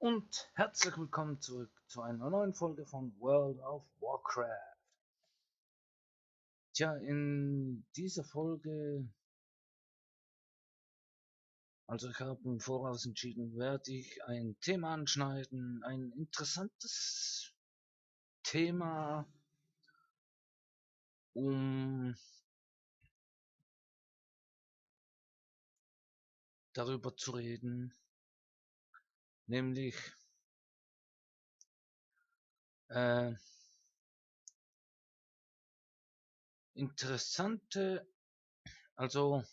Und herzlich willkommen zurück zu einer neuen Folge von World of Warcraft. Tja, in dieser Folge, also ich habe im Voraus entschieden, werde ich ein Thema anschneiden, ein interessantes Thema, um darüber zu reden, nämlich interessante, also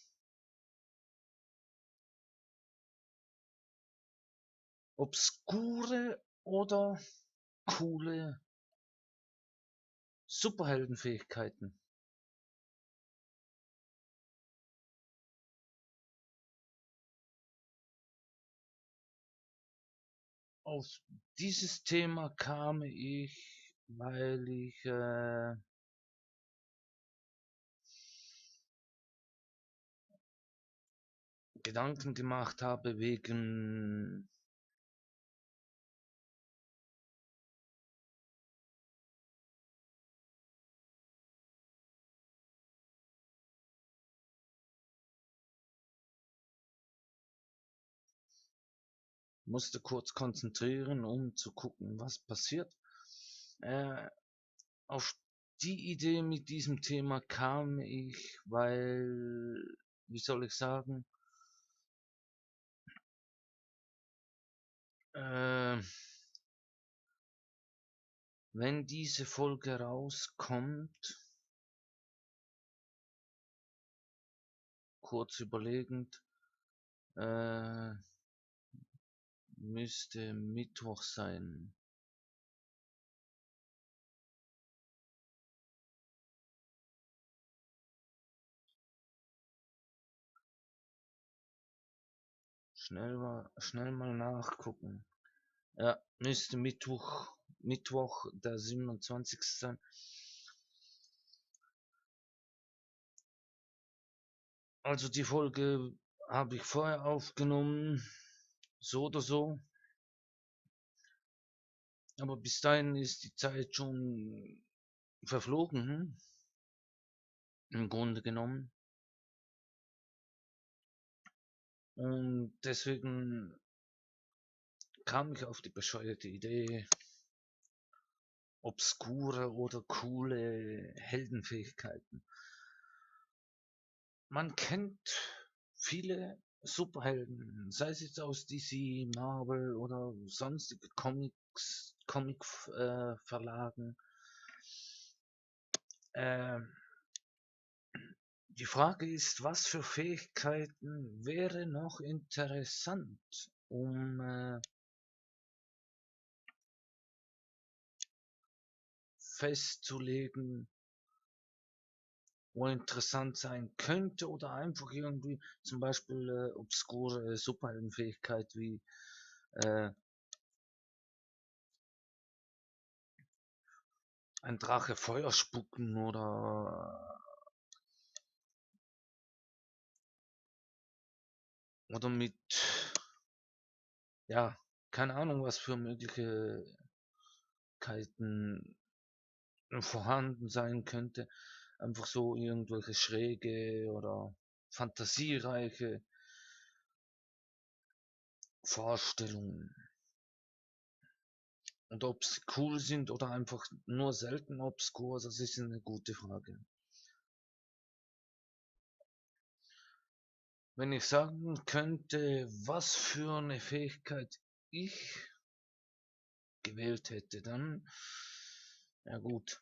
obskure oder coole Superheldenfähigkeiten. Auf dieses Thema kam ich, weil ich Gedanken gemacht habe wegen musste kurz konzentrieren, um zu gucken, was passiert. Auf die Idee mit diesem Thema kam ich, weil, wie soll ich sagen, wenn diese Folge rauskommt, kurz überlegend, müsste Mittwoch sein. Schnell mal nachgucken. Ja, müsste Mittwoch der 27. sein. Also die Folge habe ich vorher aufgenommen, so oder so. Aber bis dahin ist die Zeit schon verflogen, im Grunde genommen. Und deswegen kam ich auf die bescheuerte Idee, obskure oder coole Heldenfähigkeiten. Man kennt viele Superhelden, sei es jetzt aus DC, Marvel oder sonstige Comic-Verlagen. Die Frage ist, was für Fähigkeiten wäre noch interessant, um festzulegen, wo interessant sein könnte, oder einfach irgendwie zum Beispiel obskure Superheldenfähigkeit wie ein Drache Feuer spucken oder mit, ja, keine Ahnung, was für Möglichkeiten vorhanden sein könnte. Einfach so irgendwelche schräge oder fantasiereiche Vorstellungen. Und ob sie cool sind oder einfach nur selten obskur, das ist eine gute Frage. Wenn ich sagen könnte, was für eine Fähigkeit ich gewählt hätte, dann, ja gut,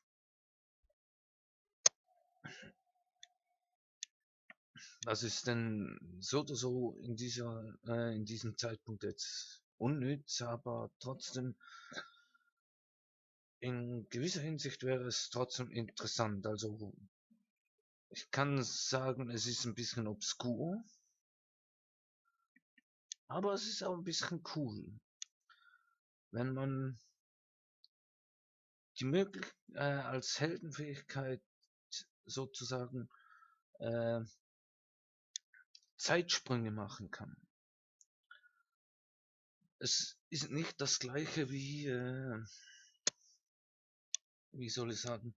das ist denn so oder so in diesem Zeitpunkt jetzt unnütz, aber trotzdem in gewisser Hinsicht wäre es trotzdem interessant. Also ich kann sagen, es ist ein bisschen obskur, aber es ist auch ein bisschen cool, wenn man die Möglichkeit als Heldenfähigkeit sozusagen Zeitsprünge machen kann. es ist nicht das gleiche wie soll ich sagen,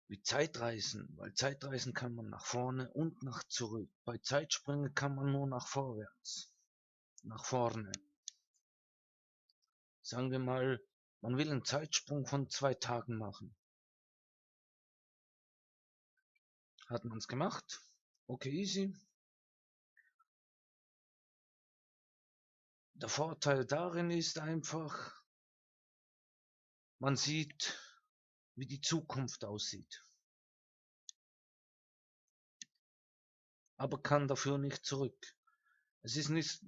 wie Zeitreisen, weil Zeitreisen kann man nach vorne und nach zurück. Bei Zeitsprüngen kann man nur nach vorwärts, nach vorne. Sagen wir mal, man will einen Zeitsprung von 2 Tagen machen. Hat man es gemacht? Okay, easy. Der Vorteil darin ist einfach, man sieht, wie die Zukunft aussieht. Aber kann dafür nicht zurück. Es ist nicht,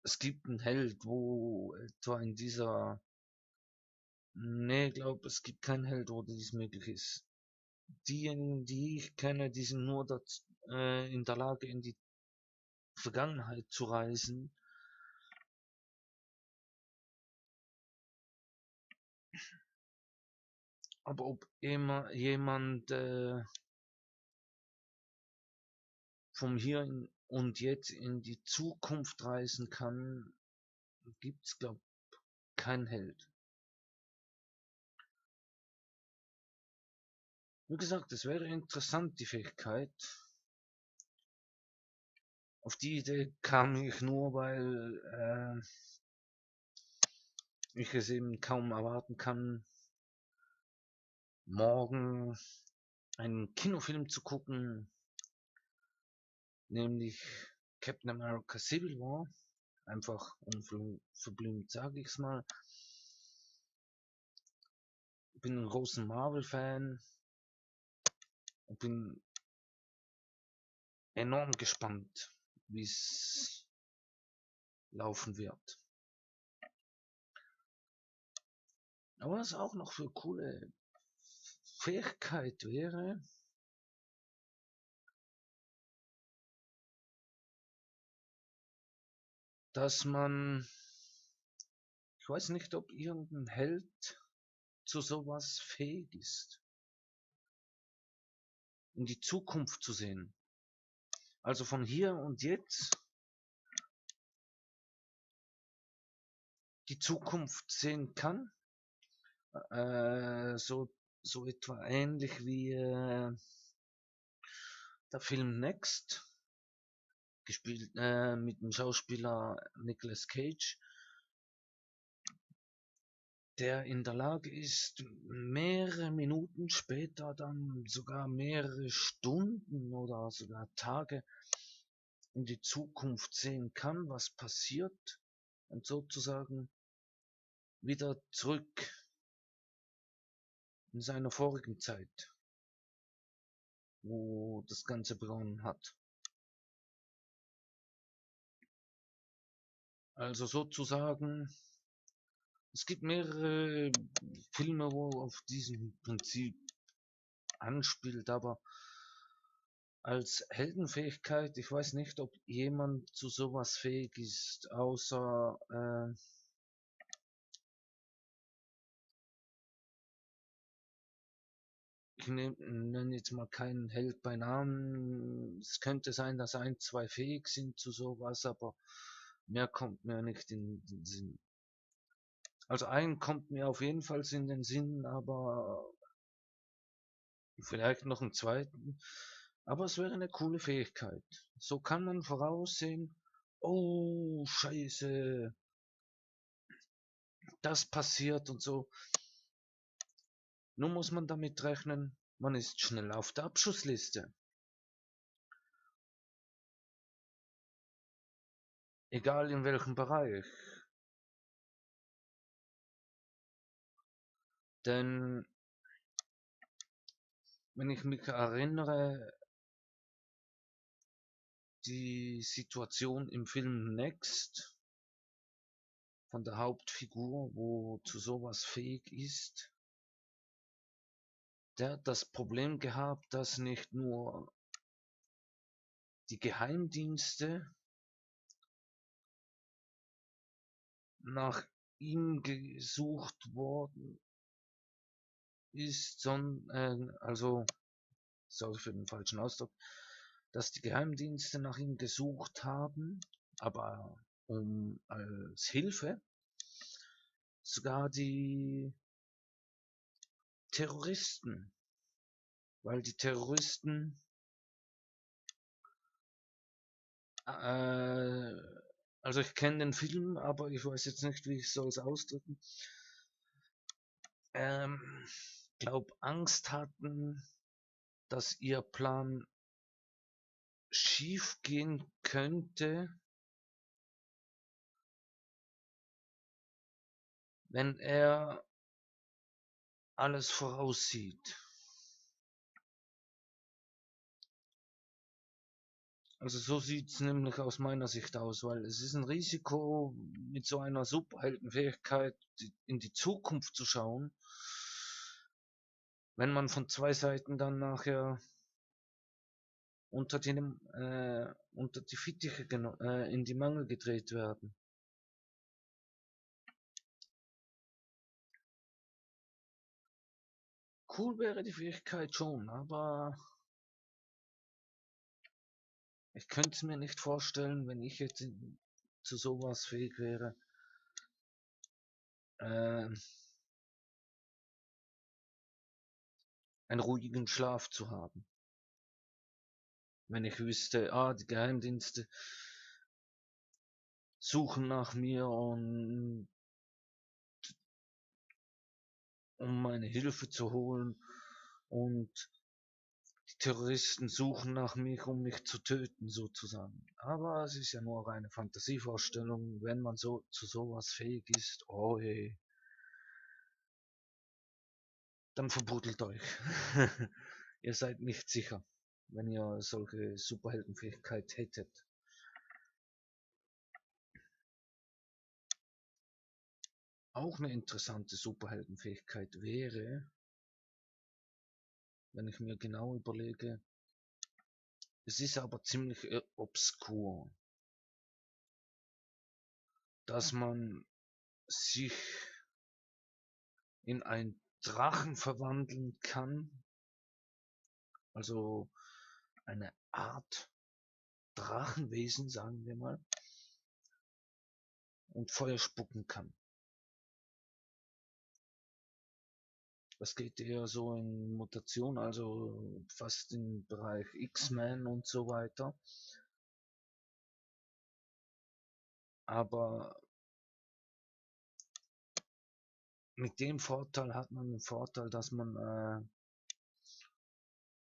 es gibt einen Held, wo etwa in dieser, nee, glaube, es gibt keinen Held, wo dies möglich ist. Diejenigen, die ich kenne, die sind nur in der Lage, in die Vergangenheit zu reisen. Aber ob immer jemand vom Hier und Jetzt in die Zukunft reisen kann, gibt's, glaube ich, keinen Held. Wie gesagt, es wäre interessant, die Fähigkeit. Auf die Idee kam ich nur, weil ich es eben kaum erwarten kann, morgen einen Kinofilm zu gucken, nämlich Captain America Civil War. Einfach unverblümt sage ich's mal. Bin ein großer Marvel-Fan und bin enorm gespannt, wie es laufen wird. Aber was auch noch für coole Fähigkeit wäre, dass man, ich weiß nicht, ob irgendein Held zu sowas fähig ist, in die Zukunft zu sehen. Also von hier und jetzt die Zukunft sehen kann. So etwa ähnlich wie der Film Next, gespielt mit dem Schauspieler Nicolas Cage, der in der Lage ist, mehrere Minuten später dann sogar mehrere Stunden oder sogar Tage in die Zukunft sehen kann, was passiert, und sozusagen wieder zurück in seiner vorigen Zeit, wo das Ganze begonnen hat. Also sozusagen, es gibt mehrere Filme, wo auf diesem Prinzip anspielt, aber als Heldenfähigkeit, ich weiß nicht, ob jemand zu sowas fähig ist, außer ich nenne jetzt mal keinen Held bei Namen. Es könnte sein, dass 1, 2 fähig sind zu sowas, aber mehr kommt mir nicht in den Sinn. Also einen kommt mir auf jeden Fall in den Sinn, aber vielleicht noch einen zweiten. Aber es wäre eine coole Fähigkeit. So kann man voraussehen, oh Scheiße, das passiert und so. Nun muss man damit rechnen, man ist schnell auf der Abschussliste. Egal in welchem Bereich. Denn wenn ich mich erinnere, die Situation im Film Next von der Hauptfigur, wo zu sowas fähig ist, der hat das Problem gehabt, dass nicht nur die Geheimdienste nach ihm gesucht worden ist, sondern, also, sorry für den falschen Ausdruck, dass die Geheimdienste nach ihm gesucht haben, aber als Hilfe sogar die Terroristen, weil die Terroristen also ich kenne den Film, aber ich weiß jetzt nicht, wie ich soll es ausdrücken. Glaub Angst hatten, dass ihr Plan schief gehen könnte, wenn er alles voraussieht. Also so sieht's nämlich aus meiner Sicht aus, weil es ist ein Risiko, mit so einer Superheldenfähigkeit in die Zukunft zu schauen, wenn man von zwei Seiten dann nachher unter die Fittiche in die Mangel gedreht werden. Cool wäre die Fähigkeit schon, aber ich könnte es mir nicht vorstellen, wenn ich jetzt zu sowas fähig wäre, einen ruhigen Schlaf zu haben. Wenn ich wüsste, die Geheimdienste suchen nach mir und um meine Hilfe zu holen und die Terroristen suchen nach mich, um mich zu töten, sozusagen. Aber es ist ja nur reine Fantasievorstellung, wenn man so zu sowas fähig ist, oh je, dann verbuddelt euch. Ihr seid nicht sicher, wenn ihr solche Superheldenfähigkeit hättet. Auch eine interessante Superheldenfähigkeit wäre, wenn ich mir genau überlege, es ist aber ziemlich obskur, dass man sich in einen Drachen verwandeln kann, also eine Art Drachenwesen, sagen wir mal, und Feuer spucken kann. Das geht eher so in Mutation, also fast im Bereich X-Men und so weiter. Aber mit dem Vorteil hat man den Vorteil, dass man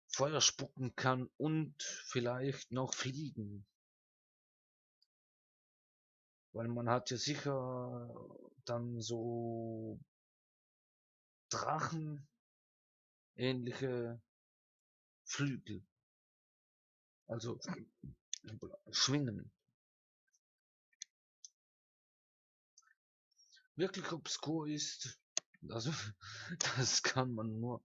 Feuer spucken kann und vielleicht noch fliegen. Weil man hat ja sicher dann so Drachen ähnliche Flügel. Also Schwingen. Wirklich obskur ist, also das kann man nur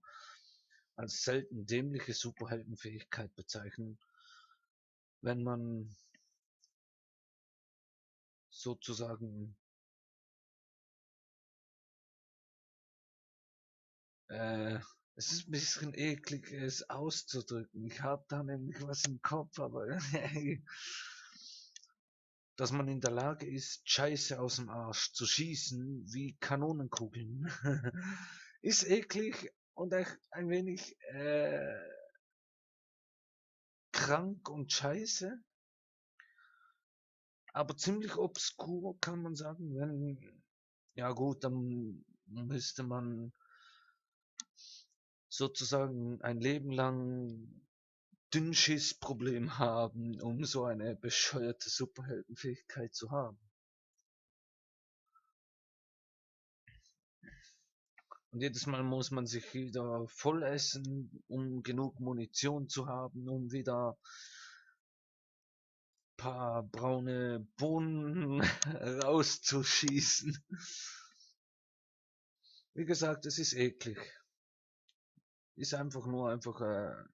als selten dämliche Superheldenfähigkeit bezeichnen, wenn man sozusagen es ist ein bisschen eklig, es auszudrücken. Ich habe da nämlich was im Kopf, aber dass man in der Lage ist, Scheiße aus dem Arsch zu schießen wie Kanonenkugeln. Ist eklig und echt ein wenig krank und scheiße, aber ziemlich obskur kann man sagen, wenn, ja gut, dann müsste man sozusagen ein Leben lang Dünnschiss-Problem haben, um so eine bescheuerte Superheldenfähigkeit zu haben. Und jedes Mal muss man sich wieder voll essen, um genug Munition zu haben, um wieder paar braune Bohnen rauszuschießen. Wie gesagt, es ist eklig. Ist einfach nur eine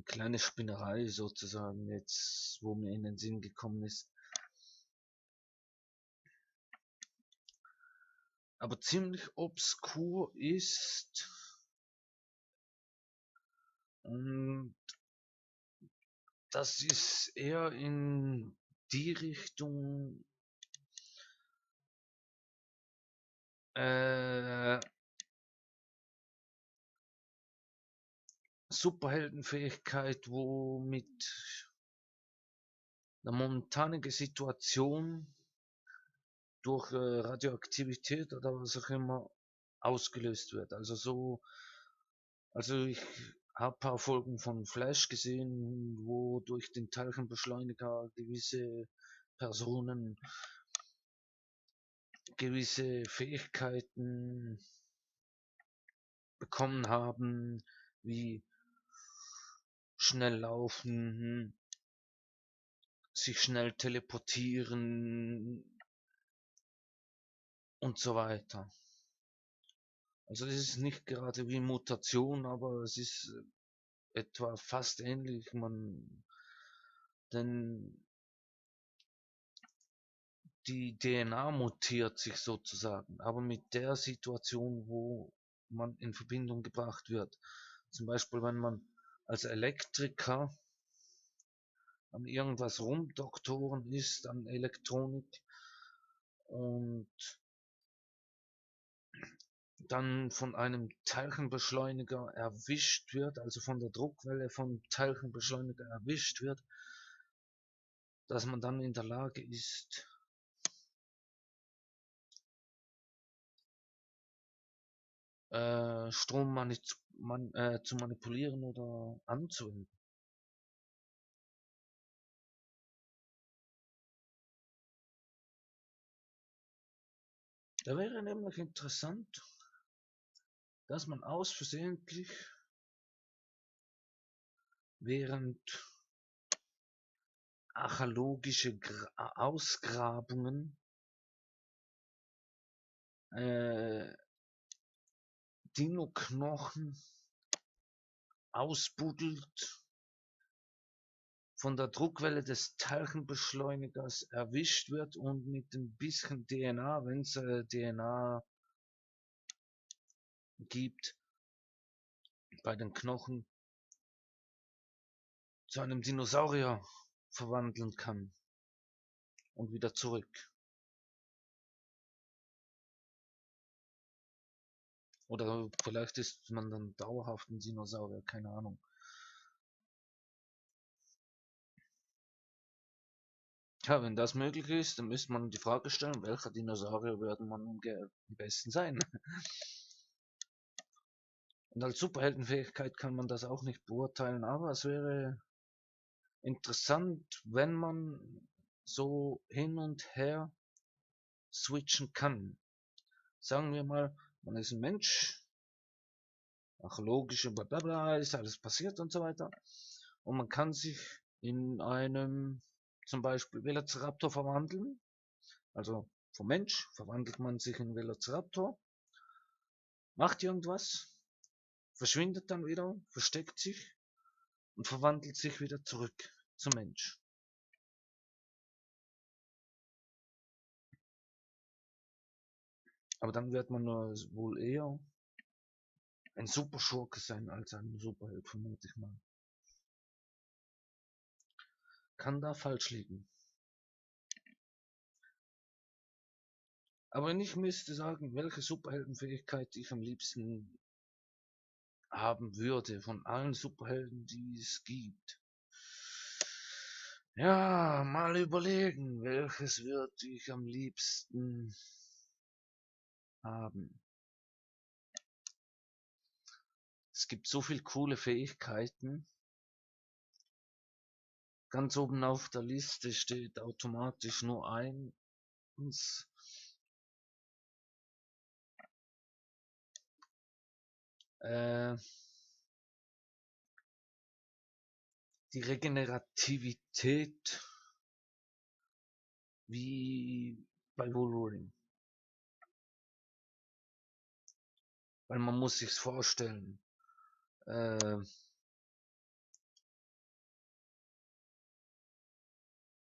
kleine Spinnerei sozusagen jetzt, wo mir in den Sinn gekommen ist. Aber ziemlich obskur ist und das ist eher in die Richtung Superheldenfähigkeit, wo mit der momentanigen Situation durch Radioaktivität oder was auch immer ausgelöst wird. Also ich habe ein paar Folgen von Flash gesehen, wo durch den Teilchenbeschleuniger gewisse Personen gewisse Fähigkeiten bekommen haben, wie schnell laufen, sich schnell teleportieren und so weiter. Also es ist nicht gerade wie Mutation, aber es ist etwa fast ähnlich. Denn die DNA mutiert sich sozusagen, aber mit der Situation, wo man in Verbindung gebracht wird. Zum Beispiel, wenn man als Elektriker an irgendwas rumdoktoren ist, an Elektronik, und dann von einem Teilchenbeschleuniger erwischt wird, also von der Druckwelle vom Teilchenbeschleuniger erwischt wird, dass man dann in der Lage ist, Strom zu manipulieren oder anzuwenden. Da wäre nämlich interessant, dass man aus versehentlich während archäologische Ausgrabungen Dino-Knochen ausbuddelt, von der Druckwelle des Teilchenbeschleunigers erwischt wird und mit ein bisschen DNA, wenn es DNA gibt, bei den Knochen zu einem Dinosaurier verwandeln kann und wieder zurück. Oder vielleicht ist man dann dauerhaft ein Dinosaurier, keine Ahnung. Ja, wenn das möglich ist, dann müsste man die Frage stellen, welcher Dinosaurier wird man am besten sein? Und als Superheldenfähigkeit kann man das auch nicht beurteilen, aber es wäre interessant, wenn man so hin und her switchen kann. Sagen wir mal, man ist ein Mensch, archäologische blablabla, ist alles passiert und so weiter. Und man kann sich in einem zum Beispiel Velociraptor verwandeln. Also vom Mensch verwandelt man sich in Velociraptor, macht irgendwas, verschwindet dann wieder, versteckt sich und verwandelt sich wieder zurück zum Mensch. Aber dann wird man wohl eher ein Superschurke sein als ein Superheld, vermute ich mal. Kann da falsch liegen. Aber wenn ich müsste sagen, welche Superheldenfähigkeit ich am liebsten haben würde von allen Superhelden, die es gibt. Ja, mal überlegen, welches würde ich am liebsten haben. Es gibt so viel coole Fähigkeiten. Ganz oben auf der Liste steht automatisch nur eins. Die Regenerativität wie bei Wolverine. Weil man muss sich's vorstellen.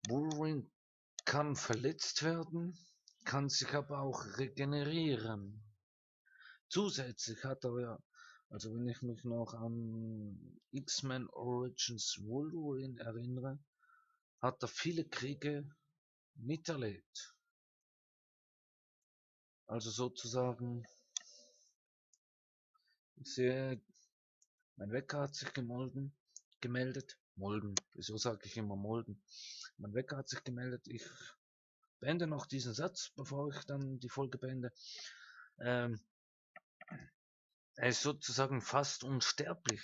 Wolverine kann verletzt werden, kann sich aber auch regenerieren. Zusätzlich hat er ja, also wenn ich mich noch an X-Men Origins Wolverine erinnere, hat er viele Kriege miterlebt. Also sozusagen, ich sehe, mein Wecker hat sich gemeldet. Molden, wieso sage ich immer Molden? Mein Wecker hat sich gemeldet. Ich beende noch diesen Satz, bevor ich dann die Folge beende. Er ist sozusagen fast unsterblich.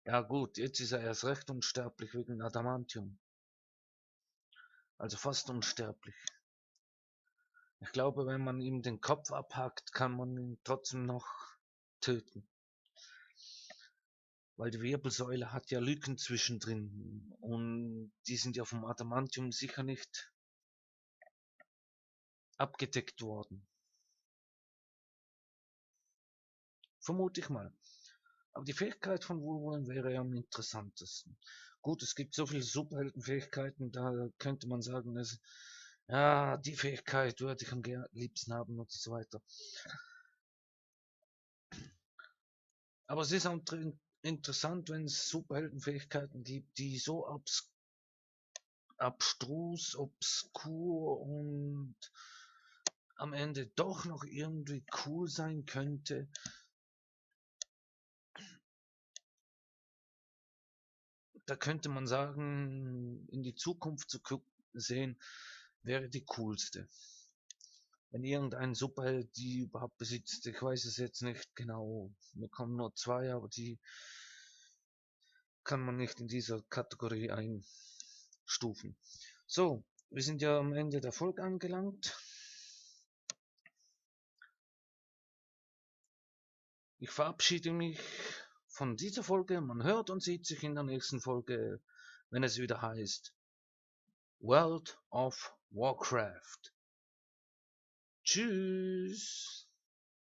Ja gut, jetzt ist er erst recht unsterblich wegen Adamantium. Also fast unsterblich. Ich glaube, wenn man ihm den Kopf abhackt, kann man ihn trotzdem noch töten. Weil die Wirbelsäule hat ja Lücken zwischendrin und die sind ja vom Adamantium sicher nicht abgedeckt worden. Vermute ich mal. Aber die Fähigkeit von Wohlwollen wäre ja am interessantesten. Gut, es gibt so viele Superheldenfähigkeiten, da könnte man sagen, dass, ja, die Fähigkeit würde ich am liebsten haben und so weiter. Aber es ist auch interessant, wenn es Superheldenfähigkeiten gibt, die so abstrus, obskur und am Ende doch noch irgendwie cool sein könnte. Da könnte man sagen, in die Zukunft zu sehen, wäre die coolste. Wenn irgendein Superheld die überhaupt besitzt, ich weiß es jetzt nicht genau. Mir kommen nur 2, aber die kann man nicht in dieser Kategorie einstufen. So, wir sind ja am Ende der Folge angelangt. Ich verabschiede mich von dieser Folge. Man hört und sieht sich in der nächsten Folge, wenn es wieder heißt World of Warcraft. Tschüss.